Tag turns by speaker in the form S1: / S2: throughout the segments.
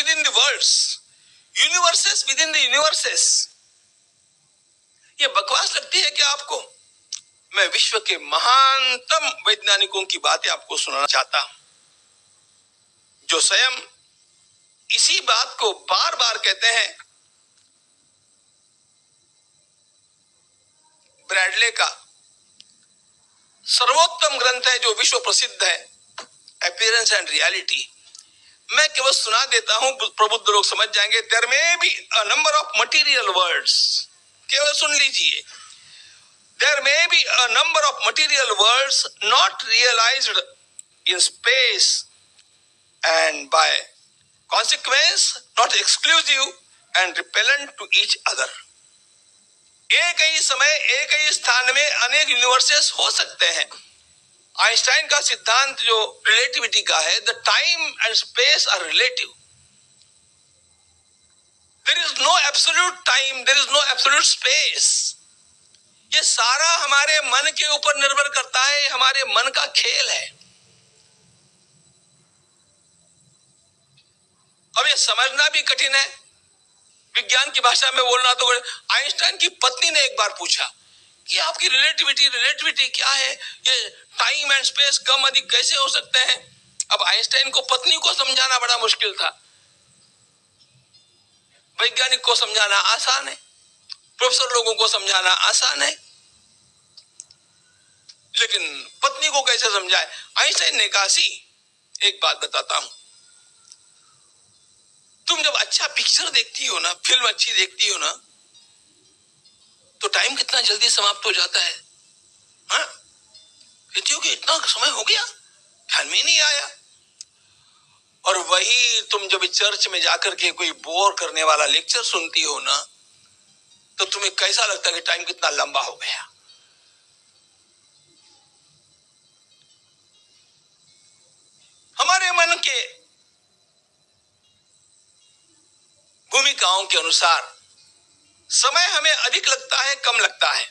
S1: within the worlds, universes within the universes. ये बकवास लगती है क्या आपको? मैं विश्व के महानतम वैज्ञानिकों की बातें आपको सुनाना चाहता हूं, जो स्वयं इसी बात को बार बार कहते हैं। ब्रैडले का सर्वोत्तम ग्रंथ है जो विश्व प्रसिद्ध है, अपीयरेंस एंड रियलिटी। मैं केवल सुना देता हूं, प्रबुद्ध लोग समझ जाएंगे। There may be a number of material worlds, केवल सुन लीजिए। There may be a number of material worlds not realised in space and by consequence not exclusive and repellent to each other. एक ही समय एक ही स्थान में अनेक यूनिवर्सेस हो सकते हैं। आइंस्टाइन का सिद्धांत जो रिलेटिविटी का है, the time and space are relative. There is no absolute time, there is no absolute space. ये सारा हमारे मन के ऊपर निर्भर करता है, हमारे मन का खेल है। अब ये समझना भी कठिन है, विज्ञान की भाषा में बोलना तो। आइंस्टाइन की पत्नी ने एक बार पूछा कि आपकी रिलेटिविटी क्या है, ये टाइम एंड स्पेस कम अधिक कैसे हो सकते हैं? अब आइंस्टाइन को पत्नी को समझाना बड़ा मुश्किल था। वैज्ञानिक को समझाना आसान है, प्रोफेसर लोगों को समझाना आसान है, लेकिन पत्नी को कैसे समझाए? आइंस्टाइन ने कहा, सी एक बात बताता हूं, तुम जब अच्छा पिक्चर देखती हो ना, फिल्म अच्छी देखती हो ना, तो टाइम कितना जल्दी समाप्त हो जाता है। हाँ, कहती हो कि इतना समय हो गया, ध्यान में नहीं आया। और वही तुम जब चर्च में जाकर के कोई बोर करने वाला लेक्चर सुनती हो ना, तो तुम्हें कैसा लगता है कि टाइम कितना लंबा हो गया। हमारे मन के भूमिकाओं के अनुसार समय हमें अधिक लगता है, कम लगता है।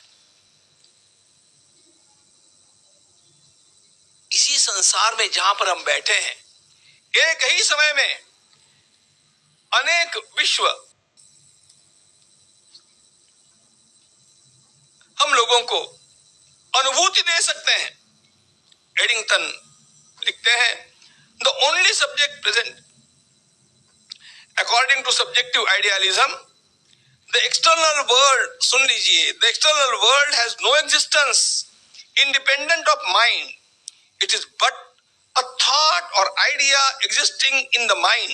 S1: इसी संसार में जहां पर हम बैठे हैं, एक ही समय में अनेक विश्व हम लोगों को अनुभूति दे सकते हैं। एडिंगटन लिखते हैं, the only subject present according to subjective idealism, the external world, सुन लीजिए, the external world has no existence independent of mind, it is but a thought or idea existing in the mind.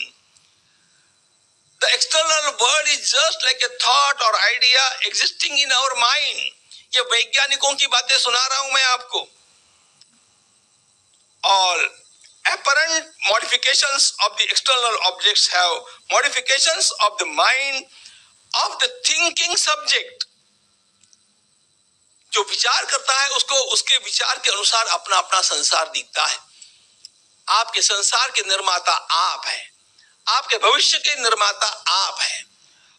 S1: The external world is just like a thought or idea existing in our mind. ये वैज्ञानिकों की बातें सुना रहा हूं मैं आपको। All apparent modifications of the external objects have modifications of the mind of the thinking subject. जो विचार करता है उसको उसके विचार के अनुसार अपना अपना संसार दिखता है। आपके संसार के निर्माता आप हैं, आपके भविष्य के निर्माता आप हैं।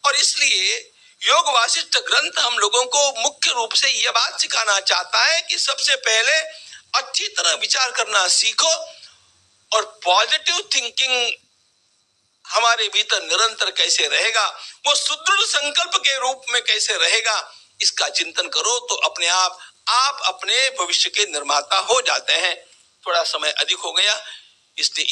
S1: और इसलिए योग वासिष्ठ ग्रंथ हम लोगों को मुख्य रूप से यह बात सिखाना चाहता है कि सबसे पहले अच्छी तरह विचार करना सीखो और पॉजिटिव थिंकिंग हमारे भीतर निरंतर कैसे रहेगा, वो सुदृढ़ संकल्प के रूप में कैसे रहेगा, इसका चिंतन करो तो अपने आप अपने भविष्य के निर्माता हो जाते हैं। थोड़ा समय अधिक हो गया, इसलिए